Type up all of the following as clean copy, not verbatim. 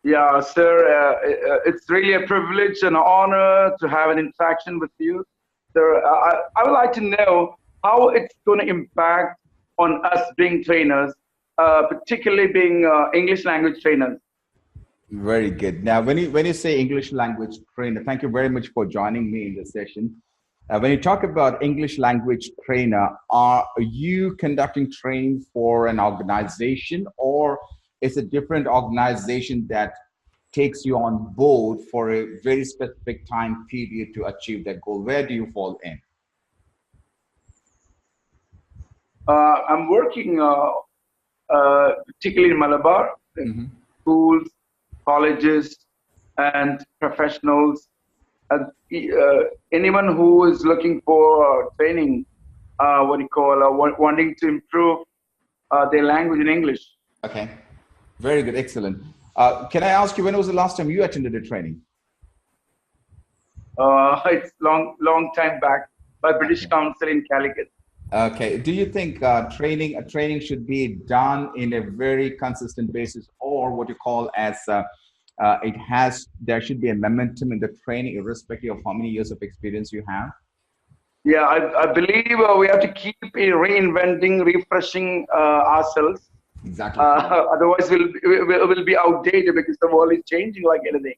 Yeah, sir, it's really a privilege and honor to have an interaction with you. Sir, I would like to know how it's going to impact on us being trainers, particularly being English language trainers. Very good. Now, when you say English language trainer, thank you very much for joining me in this session. When you talk about English language trainer, are you conducting training for an organization, or is a different organization that takes you on board for a very specific time period to achieve that goal? Where do you fall in? I'm working particularly in Malabar, in Hmm. schools, colleges, and professionals. And anyone who is looking for training, what do you call, wanting to improve their language in English. Okay, very good, excellent. Can I ask you, when was the last time you attended a training? It's long time back by British Okay. Council in Calicut. Okay. Do you think training should be done in a very consistent basis, or what you call as there should be a momentum in the training, irrespective of how many years of experience you have? Yeah, I believe we have to keep reinventing, refreshing ourselves. Exactly correct. Otherwise, we'll be outdated because the world is changing like anything.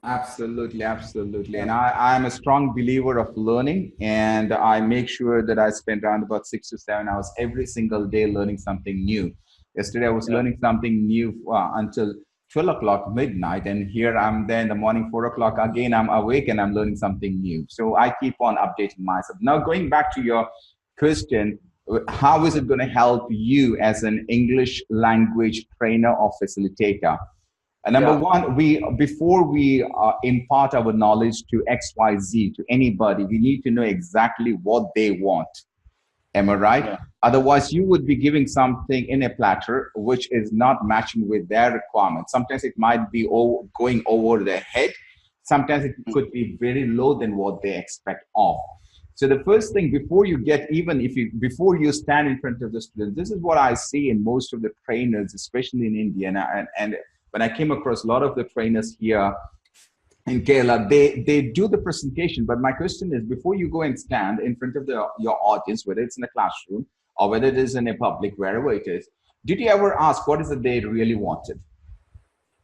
Absolutely, absolutely. Yeah. And I am a strong believer of learning, and I make sure that I spend around about 6 to 7 hours every single day learning something new. Yesterday, I was Yeah. learning something new until 12 o'clock midnight, and here I'm there in the morning, 4 o'clock. Again, I'm awake and I'm learning something new. So I keep on updating myself. Now, going back to your question, how is it going to help you as an English language trainer or facilitator? Number Yeah. one, we before we impart our knowledge to XYZ to anybody, we need to know exactly what they want. Am I right? Yeah. Otherwise, you would be giving something in a platter which is not matching with their requirements. Sometimes it might be going over their head. Sometimes it could be very low than what they expect of. So the first thing before you get, even if you before you stand in front of the students, this is what I see in most of the trainers, especially in India. And when I came across a lot of the trainers here in Kerala, they do the presentation. But my question is, before you go and stand in front of your audience, whether it's in a classroom or whether it is in a public, wherever it is, did you ever ask what is it they really wanted?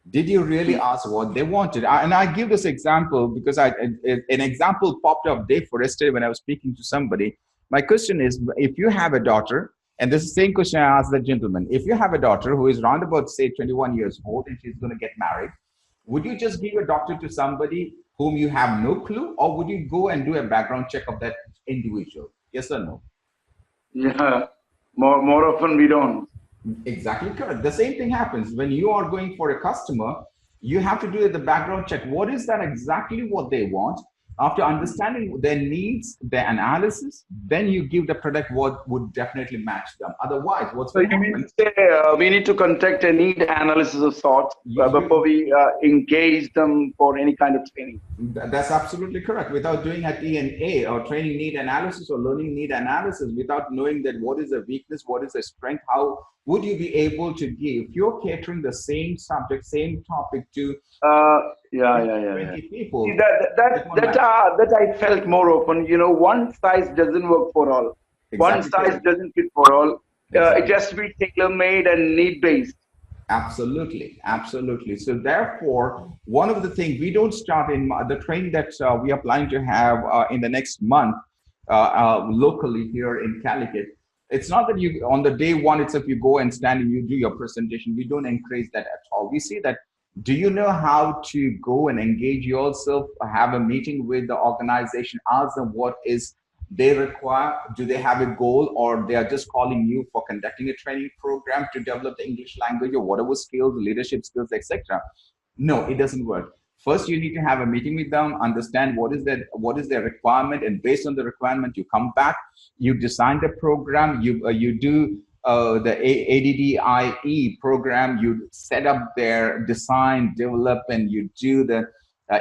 Did you really ask what they wanted? And I give this example because an example popped up day for yesterday when I was speaking to somebody. My question is, if you have a daughter, and this is the same question I asked the gentleman, if you have a daughter who is round about, say, 21 years old and she's going to get married, would you just give a doctor to somebody whom you have no clue, or would you go and do a background check of that individual? Yes or no? Yeah. More often we don't. Exactly correct. The same thing happens when you are going for a customer. You have to do the background check. What is that exactly what they want? After understanding their needs, their analysis, then you give the product what would definitely match them. Otherwise, what's So going to you mean happen? to say we need to conduct a need analysis of sorts before You, we engage them for any kind of training? That's absolutely correct. Without doing a TNA or training need analysis or learning need analysis, without knowing that what is the weakness, what is the strength, how would you be able to give? If you're catering the same subject, same topic to Uh, yeah, 20, yeah, yeah, yeah. 20 See, people, that it that won't that match. uh, that I felt more open. One size doesn't work for all. One Exactly size correct. doesn't fit for all. It Exactly. has to be tailor-made and need-based. Absolutely, absolutely. So therefore, one of the things we don't start in the training that we are planning to have in the next month locally here in Calicut. It's not that you on the day one itself you go and stand and you do your presentation. We don't encourage that at all. We see that. Do you know how to go and engage yourself? Have a meeting with the organization. Ask them what is they require. Do they have a goal, or they are just calling you for conducting a training program to develop the English language or whatever skills, leadership skills, etc.? No, it doesn't work. First, you need to have a meeting with them, understand what is their requirement, and based on the requirement, you come back, you design the program, you do the ADDIE program, you set up their design, develop, and you do the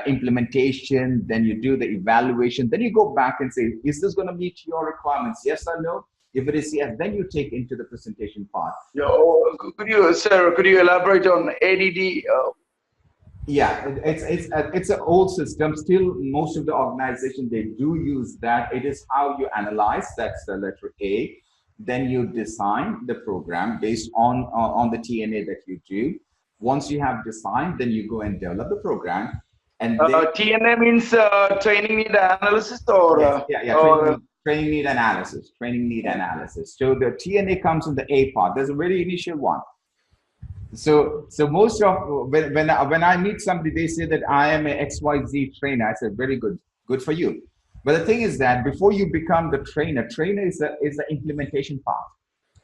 implementation, then you do the evaluation, then you go back and say, is this going to meet your requirements? Yes or no? If it is yes, then you take into the presentation part. Could you, sir, could you elaborate on ADD? Yeah, it's an old system. Still, most of the organization they do use that. It is how you analyze. That's the letter A. Then you design the program based on the TNA that you do. Once you have designed, then you go and develop the program, and then TNA means training need analysis, or yes, yeah, yeah, training need analysis, training need analysis. So the TNA comes in the A part. There's a very initial one. So most of when I meet somebody, they say that I am a XYZ trainer. I said, very good, good for you. But the thing is that before you become the trainer, trainer is the implementation part.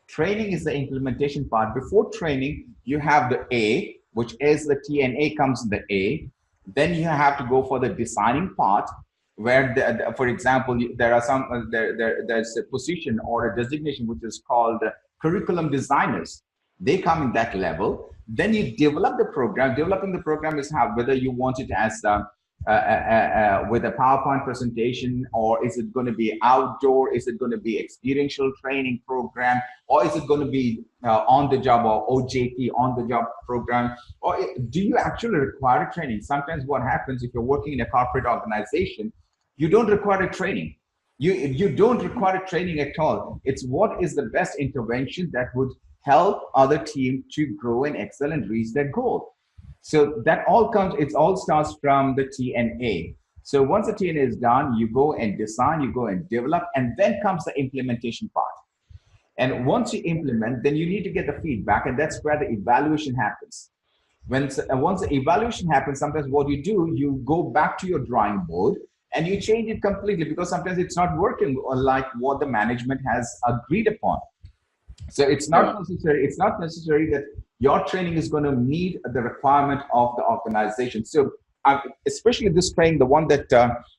Training is the implementation part. Before training, you have the A, which is the TNA comes in the A. Then you have to go for the designing part, where, for example, there are some there's a position or a designation which is called curriculum designers. They come in that level. Then you develop the program. Developing the program is how, whether you want it as with a PowerPoint presentation, or is it going to be outdoor? Is it going to be experiential training program, or is it going to be on the job, or OJT, on the job program? Or do you actually require training? Sometimes what happens, if you're working in a corporate organization, you don't require a training. You don't require a training at all. It's what is the best intervention that would help other team to grow and excel and reach their goal. So that all comes, it all starts from the TNA. So once the TNA is done, you go and design, you go and develop, and then comes the implementation part. And once you implement, then you need to get the feedback, and that's where the evaluation happens. Once the evaluation happens, sometimes what you do, you go back to your drawing board and you change it completely, because sometimes it's not working like what the management has agreed upon. So it's not necessary. It's not necessary that your training is going to meet the requirement of the organization. So, especially this training, the one that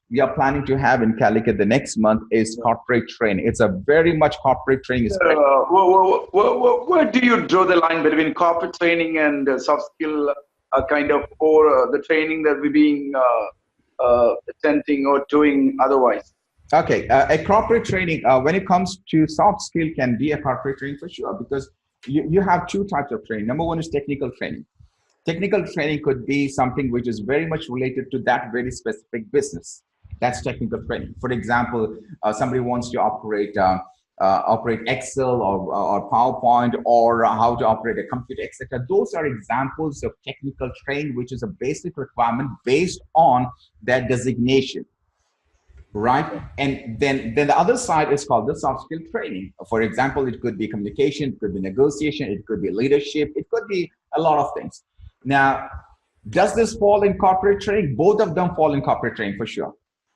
we are planning to have in Calicut the next month, is corporate training. It's a very much corporate training. Where do you draw the line between corporate training and soft skill kind of, or the training that we're being attempting or doing otherwise? Okay, a corporate training, when it comes to soft skill, can be a corporate training for sure, because you have two types of training. Number one is technical training. Technical training could be something which is very much related to that very specific business. That's technical training. For example, somebody wants to operate Excel or PowerPoint, or how to operate a computer, etc. Those are examples of technical training, which is a basic requirement based on their designation. Right, and then the other side is called the soft skill training. For example, it could be communication, it could be negotiation, it could be leadership, it could be a lot of things. Now, does this fall in corporate training? Both of them fall in corporate training for sure.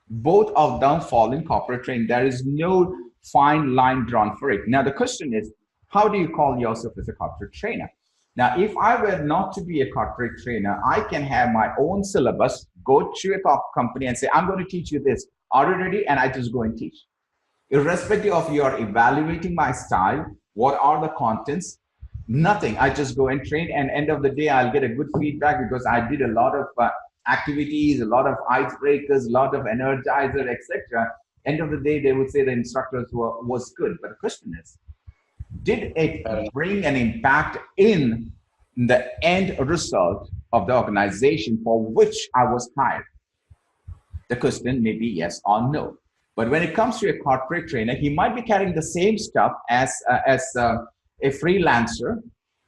Both of them fall in corporate training. There is no fine line drawn for it. Now, the question is, how do you call yourself as a corporate trainer? Now, if I were not to be a corporate trainer, I can have my own syllabus, go to a company and say, I'm going to teach you this. Are you ready? And I just go and teach. Irrespective of your evaluating my style, what are the contents? Nothing. I just go and train, and end of the day, I'll get a good feedback, because I did a lot of activities, a lot of icebreakers, a lot of energizer, etc. End of the day, they would say the instructors was good. But the question is, did it bring an impact in the end result of the organization for which I was hired? The question may be yes or no. But when it comes to a corporate trainer, he might be carrying the same stuff as a freelancer.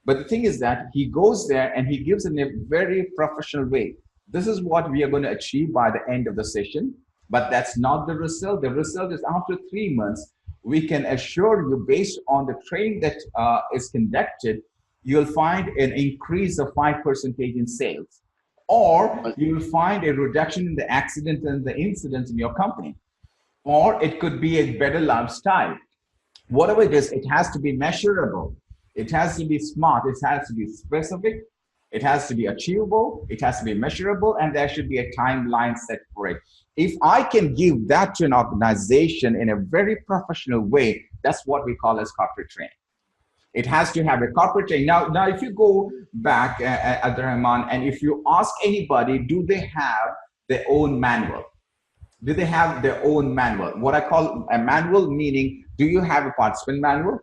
But the thing is that he goes there and he gives in a very professional way. This is what we are going to achieve by the end of the session. But that's not the result. The result is after 3 months, we can assure you, based on the training that is conducted, you'll find an increase of 5% in sales. Or you will find a reduction in the accidents and the incidents in your company. Or it could be a better lifestyle. Whatever it is, it has to be measurable. It has to be smart. It has to be specific. It has to be achievable. It has to be measurable. And there should be a timeline set for it. If I can give that to an organization in a very professional way, that's what we call as corporate training. It has to have a corporate training. Now, if you go back, Abdurrahman, and if you ask anybody, do they have their own manual? Do they have their own manual? What I call a manual, meaning, do you have a participant manual?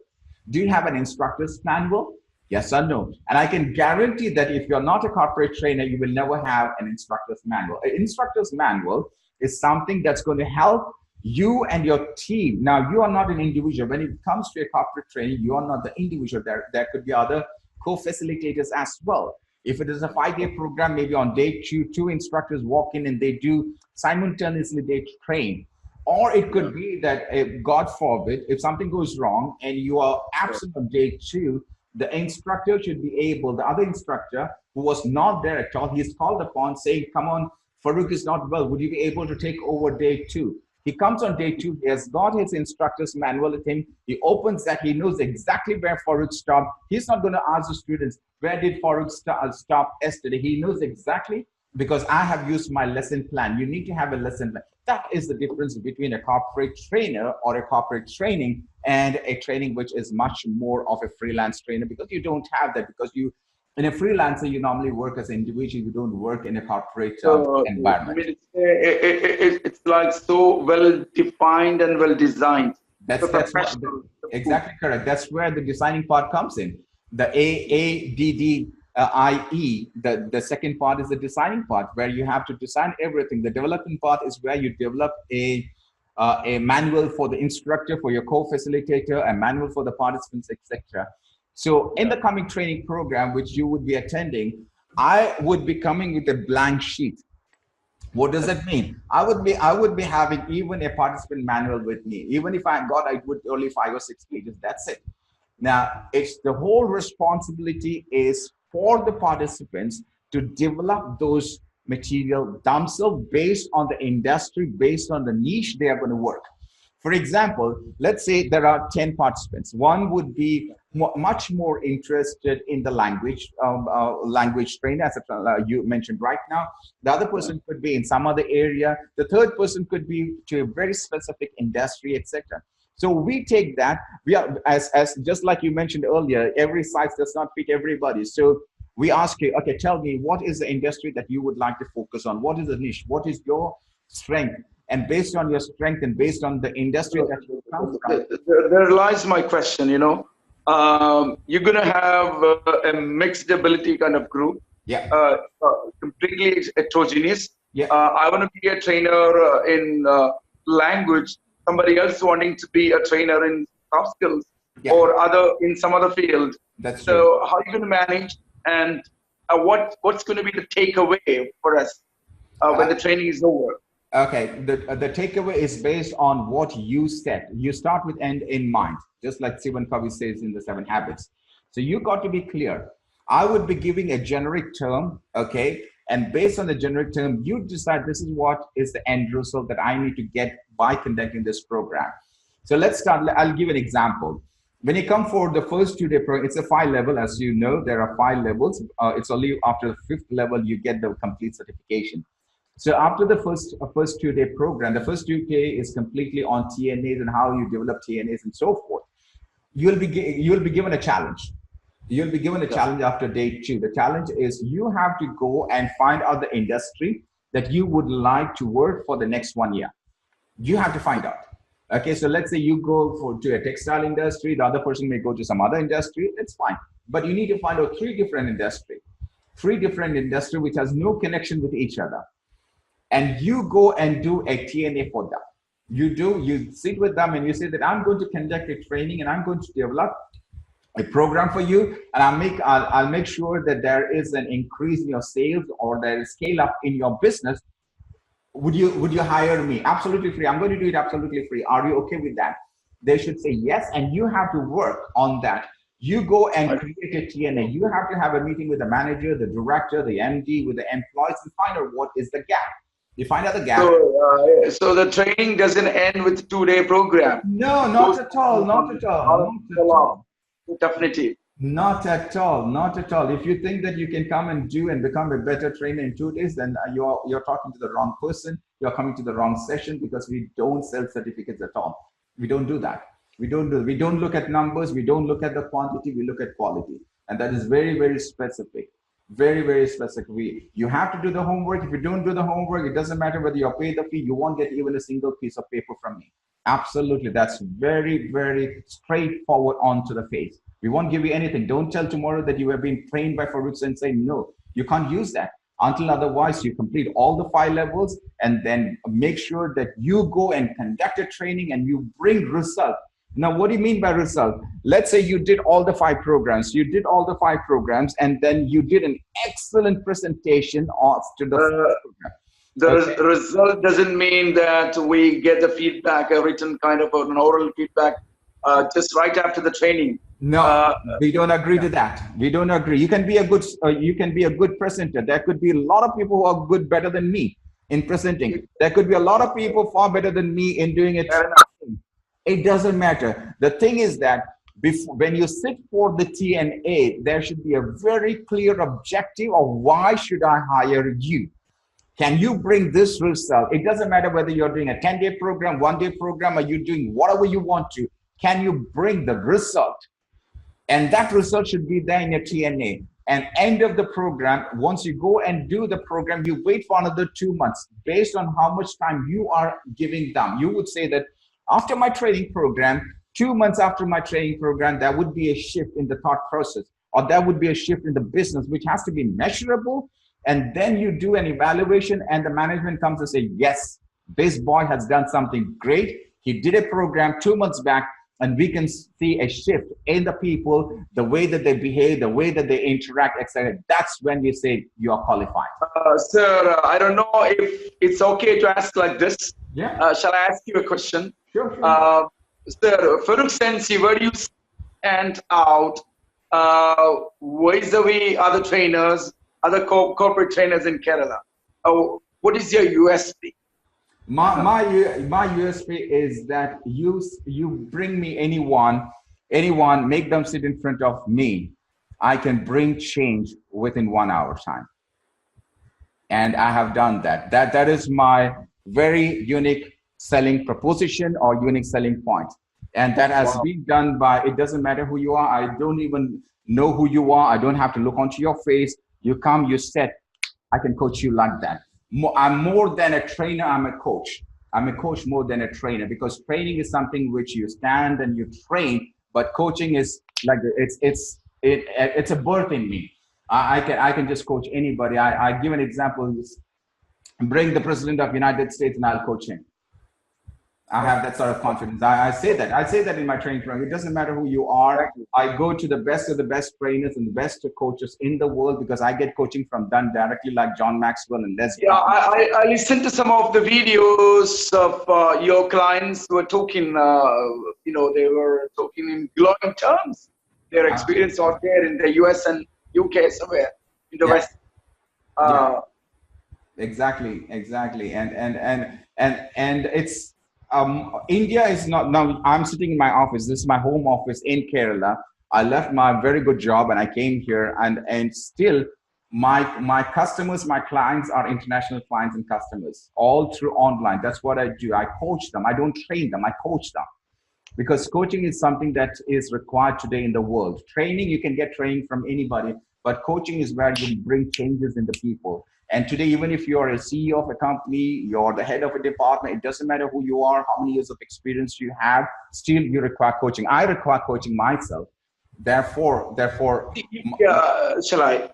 Do you have an instructor's manual? Yes or no? And I can guarantee that if you're not a corporate trainer, you will never have an instructor's manual. An instructor's manual is something that's going to help you and your team. Now, you are not an individual. When it comes to a corporate training, you are not the individual. There could be other co-facilitators as well. If it is a 5-day program, maybe on day two instructors walk in and they do simultaneously, they train. Or it could be that, God forbid, if something goes wrong and you are absent on day two, the instructor should be able, the other instructor who was not there at all, he's called upon saying, come on, Farookh is not well. Would you be able to take over day two? He comes on day two. He has got his instructor's manual with him. He opens that. He knows exactly where Farookh stopped. He's not going to ask the students, where did Farookh stop yesterday? He knows exactly because I have used my lesson plan. You need to have a lesson plan. That is the difference between a corporate trainer or a corporate training and a training which is much more of a freelance trainer, because you don't have that. Because you, in a freelancer, you normally work as an individual. You don't work in a corporate environment. I mean, it's like so well defined and well designed. That's exactly correct. That's where the designing part comes in. The AADDIE, the second part is the designing part, where you have to design everything. The development part is where you develop a manual for the instructor, for your co-facilitator, a manual for the participants, etc. So in the coming training program, which you would be attending, I would be coming with a blank sheet. What does that mean? I would be having even a participant manual with me. Even if I would only 5 or 6 pages. That's it. Now, it's the whole responsibility is for the participants to develop those material themselves based on the industry, based on the niche they are going to work. For example, let's say there are 10 participants. One would be much more interested in the language train, as you mentioned right now. The other person could be in some other area. The third person could be to a very specific industry, etc. So we take that. We are as just like you mentioned earlier. Every size does not fit everybody. So we ask you, okay, tell me, what is the industry that you would like to focus on? What is the niche? What is your strength? And based on your strength and based on the industry that you come from, there lies my question. You're going to have a mixed ability kind of group. Yeah. Completely heterogeneous. Yeah. I want to be a trainer in language. Somebody else wanting to be a trainer in soft skills or in some other field. That's so. True. How are you going to manage, and what's going to be the takeaway for us when the training is over? Okay, the takeaway is based on what you said. You start with end in mind, just like Stephen Covey says in the 7 Habits. So you got to be clear. I would be giving a generic term, okay? And based on the generic term, you decide this is what is the end result that I need to get by conducting this program. So let's start. I'll give an example. When you come for the first 2-day program, it's a 5 level. As you know, there are 5 levels. It's only after the 5th level you get the complete certification. So after the first 2-day program, the first 2-day is completely on TNAs and how you develop TNAs and so forth. You'll be given a challenge. You'll be given a challenge after day 2. The challenge is you have to go and find out the industry that you would like to work for the next 1 year. You have to find out. Okay, so let's say you go to a textile industry, the other person may go to some other industry, that's fine. But you need to find out 3 different industries which has no connection with each other. And you go and do a TNA for them. You sit with them and you say that I'm going to conduct a training and I'm going to develop a program for you, and I'll make sure that there is an increase in your sales or there is scale up in your business. Would you hire me? Absolutely free. I'm going to do it absolutely free. Are you okay with that? They should say yes, and you have to work on that. You go and create a TNA. You have to have a meeting with the manager, the director, the MD, with the employees, and find out what is the gap. You find out the gap. So the training doesn't end with 2-day program. No, not at all. Not at all. Definitely. Not at all. Not at all. If you think that you can come and do and become a better trainer in 2 days, then you're talking to the wrong person. You're coming to the wrong session, because we don't sell certificates at all. We don't do that. We don't look at numbers. We don't look at the quantity. We look at quality, and that is very, very specific. Very, very specific. You have to do the homework. If you don't do the homework, it doesn't matter whether you pay the fee. You won't get even a single piece of paper from me. Absolutely. That's very, very straightforward onto the face. We won't give you anything. Don't tell tomorrow that you have been trained by Farookh Sensei. No, you can't use that until otherwise you complete all the 5 levels, and then make sure that you go and conduct a training and you bring result. Now, what do you mean by result? Let's say you did all the 5 programs. You did all the 5 programs, and then you did an excellent presentation to the program. The result doesn't mean that we get the feedback, a written kind of an oral feedback, just right after the training. No, we don't agree to that. We don't agree. You can be a good presenter. There could be a lot of people who are better than me in presenting. There could be a lot of people far better than me in doing it. It doesn't matter. The thing is that when you sit for the TNA, there should be a very clear objective of why should I hire you? Can you bring this result? It doesn't matter whether you're doing a 10-day program, 1-day program, or you're doing whatever you want to. Can you bring the result? And that result should be there in your TNA. And end of the program, once you go and do the program, you wait for another 2 months based on how much time you are giving them. You would say that after my training program, 2 months after my training program, there would be a shift in the thought process, or there would be a shift in the business, which has to be measurable. And then you do an evaluation and the management comes and say, yes, this boy has done something great. He did a program 2 months back, and we can see a shift in the people, the way that they behave, the way that they interact, etc. That's when we say you are qualified. Sir, I don't know if it's okay to ask like this. Yeah. Shall I ask you a question? Sure. Sir, Farookh Sensei, where do you stand out vis-a-vis other trainers, other corporate trainers in Kerala? What is your USP? My USP is that you bring me anyone, make them sit in front of me. I can bring change within 1 hour time. And I have done that. That is my very unique selling proposition or unique selling point. And that has been done by, it doesn't matter who you are. I don't even know who you are. I don't have to look onto your face. You come, you sit, I can coach you like that. I'm more than a trainer, I'm a coach. I'm a coach more than a trainer, because training is something which you stand and you train, but coaching is like, it's a birth in me. I can just coach anybody. I give an example, bring the President of the United States and I'll coach him. I have that sort of confidence. I say that in my training program. It doesn't matter who you are. I go to the best of the best trainers and the best coaches in the world, because I get coaching from them directly, like John Maxwell and Les. Yeah, I listened to some of the videos of your clients who were talking, they were talking in glowing terms, their experience out there in the US and UK somewhere in the West. Exactly. And it's, India is not, now I'm sitting in my office. This is my home office in Kerala. I left my very good job and I came here, and still my customers, my clients are international clients and customers, all through online. That's what I do. I coach them. I don't train them. I coach them, because coaching is something that is required today in the world. Training, you can get training from anybody, but coaching is where you bring changes in the people. And today, even if you're a CEO of a company, you're the head of a department, it doesn't matter who you are, how many years of experience you have, still you require coaching. I require coaching myself. Therefore. Shall I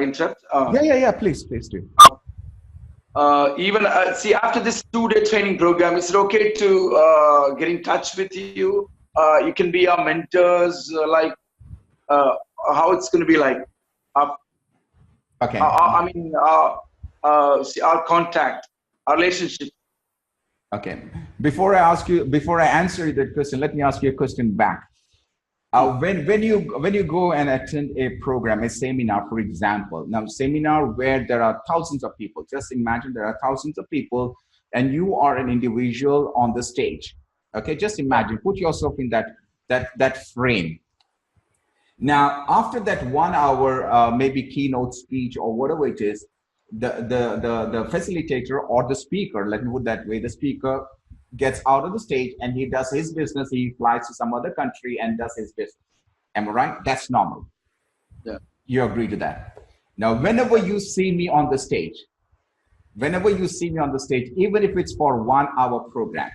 interrupt? Yeah. Please do. See, after this 2-day training program, is it okay to get in touch with you? You can be our mentors, how it's going to be like. Okay. Our contact, our relationship. Okay. Before I answer that question, let me ask you a question back. When you go and attend a program, a seminar, for example, now seminar where there are thousands of people, just imagine there are thousands of people and you are an individual on the stage. Okay, just imagine, put yourself in that frame. Now, after that 1 hour, maybe keynote speech or whatever it is, the facilitator or the speaker, let me put that way, the speaker gets out of the stage and he does his business. He flies to some other country and does his business. Am I right? That's normal. Yeah. You agree to that. Now, whenever you see me on the stage, even if it's for 1 hour program,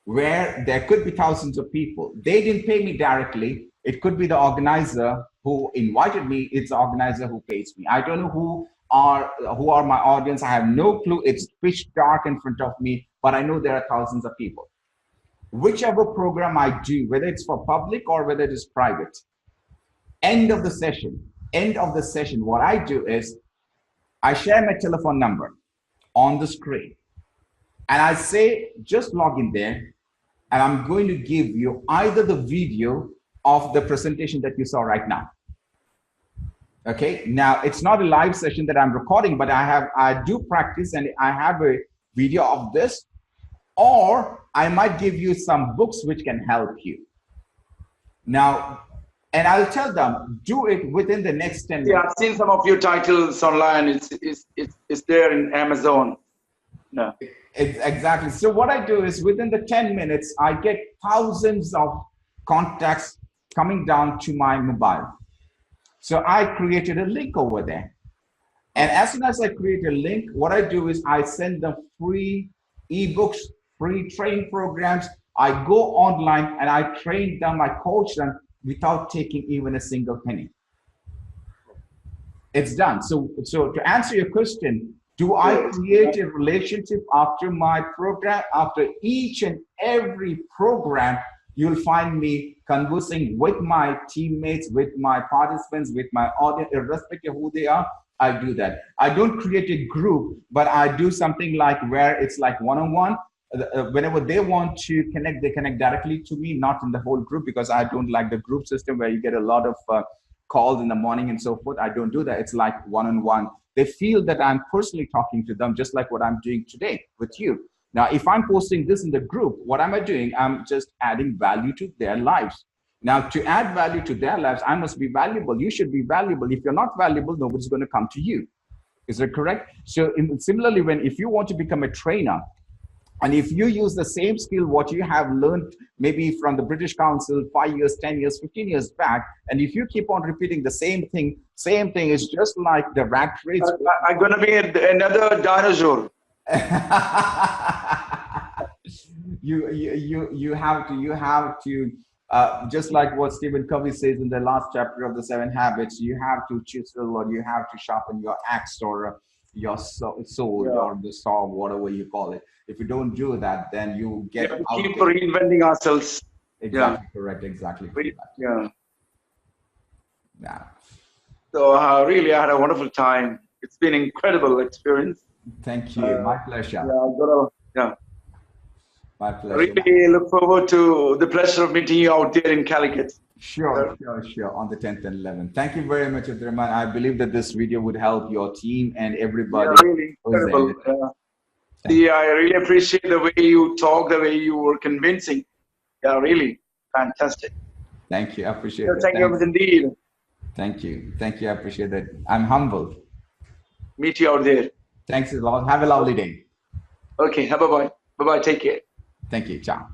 where there could be thousands of people. They didn't pay me directly. It could be the organizer who invited me. It's the organizer who pays me. I don't know who are my audience. I have no clue. It's pitch dark in front of me, but I know there are thousands of people. Whichever program I do, whether it's for public or whether it is private, end of the session, what I do is I share my telephone number on the screen. And I say, just log in there, and I'm going to give you either the video of the presentation that you saw right now. Okay, now it's not a live session that I'm recording, but I do practice and I have a video of this, or I might give you some books which can help you. Now, and I'll tell them, do it within the next 10 minutes. Yeah, I've seen some of your titles online. It's there in Amazon. No. Exactly. So what I do is within the 10 minutes, I get thousands of contacts coming down to my mobile. So I created a link over there. And as soon as I create a link, what I do is I send them free ebooks, free training programs. I go online and I train them, I coach them without taking even a single penny. It's done. So to answer your question, do I create a relationship after my program? After each and every program, you'll find me conversing with my teammates, with my participants, with my audience, irrespective of who they are. I do that. I don't create a group, but I do something like where it's like one-on-one. Whenever they want to connect, they connect directly to me, not in the whole group, because I don't like the group system where you get a lot of calls in the morning and so forth. I don't do that. It's like one-on-one. They feel that I'm personally talking to them, just like what I'm doing today with you. Now, if I'm posting this in the group, what am I doing? I'm just adding value to their lives. Now, to add value to their lives, I must be valuable. You should be valuable. If you're not valuable, nobody's going to come to you. Is that correct? So similarly, if you want to become a trainer, and if you use the same skill, what you have learned maybe from the British Council 5 years, 10 years, 15 years back, and if you keep on repeating the same thing is just like the rat race. I'm going to be another dinosaur. you have to just like what Stephen Covey says in the last chapter of the 7 Habits, you have to chisel, or you have to sharpen your axe, or your sword, or the saw, whatever you call it. If you don't do that, then you get keep reinventing ourselves. Exactly, correct, exactly. Yeah. Yeah. So really, I had a wonderful time. It's been an incredible experience. Thank you. My pleasure. Yeah. My pleasure. Really look forward to the pleasure of meeting you out there in Calicut. Sure. On the 10th and 11th. Thank you very much, Abdurrahman. I believe that this video would help your team and everybody. Yeah, really incredible. I really appreciate the way you talk, the way you were convincing. Yeah, really fantastic. Thank you. I appreciate it. Thank you indeed. Thank you. I appreciate that. I'm humbled. Meet you out there. Thanks a lot. Have a lovely day. Okay. Bye-bye. Bye-bye. Take care. Thank you. Ciao.